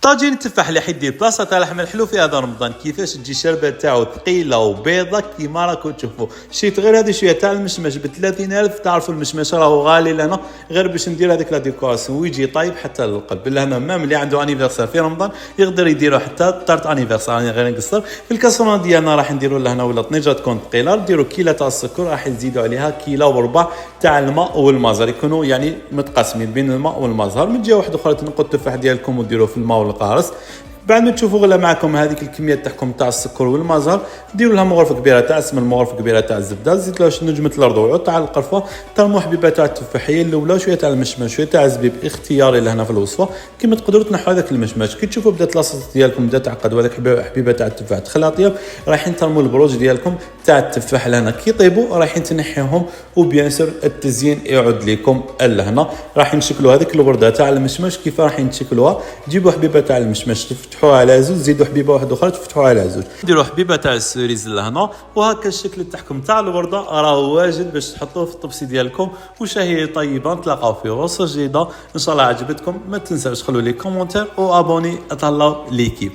طاجين التفاح اللي حيدير بلاصه تاع لحم الحلو في هذا رمضان، كيفاش تجي الشربه تاعو ثقيله وبيضه كيما راكم تشوفوا. شيت غير هذه شويه تاع المشمش ب 30000. تعرفوا المشمش راهو غالي لنا، غير باش ندير هذيك لا ديكوراسيون ويجي طيب حتى للقلب. لهنا مام اللي عنده انيفرسير في رمضان يقدر يديروا حتى طارت انيفرسير. يعني غير نقصر في الكاسرونه ديالنا راح نديروا لهنا ولا طنجه تكون ثقيله، نديروا كيلو تاع السكر، راح نزيدوا عليها كيلو وربع تاع الماء والمازر، يكونوا يعني متقاسمين بين الماء والمازر. من جهه واحده اخرى تنقوا التفاح ديالكم وديروه في الماء والقارص. بعد ما تشوفوا غلا معكم هذيك الكميه تاعكم تاع السكر والمازر، ديروا لها مغرفه كبيره تاع السمن، مغرفه كبيره تاع الزبده، زيد لها نجمه الرضوع تاع القرفه تاع المحببه تاع التفاحيه الاولى، شويه تاع المشمش، شويه تاع الزبيب اختياري لهنا في الوصفه. كما تقدروا تنحوا هذاك المشمش. كي تشوفوا بدات لاصه ديالكم بدات تعقد وهذاك حبيبه تاع التفاح تخلى طياب، رايحين ترموا البروج ديالكم تاع التفاح لهنا. كي يطيبوا رايحين تنحيهم، وبيان سور التزيين يعود لكم لهنا. راح نشكلوا هذيك الورده تاع المشمش. كيف راح نشكلوها؟ جيبوا حبيبه تاع المشمش تفتحوها على زوج، زيدوا حبيبه واحده اخرى تفتحوها على زوج، ديروا حبيبه تاع السوريز لهنا. وهكا الشكل تاعكم تاع الورده راه واجد باش تحطوه في الطبسي ديالكم. وشهيه طيبه نتلاقاو في وصفه جديده ان شاء الله عجبتكم. ما تنساوش خلوا لي كومونتير وابوني. تهلاو ليكيب.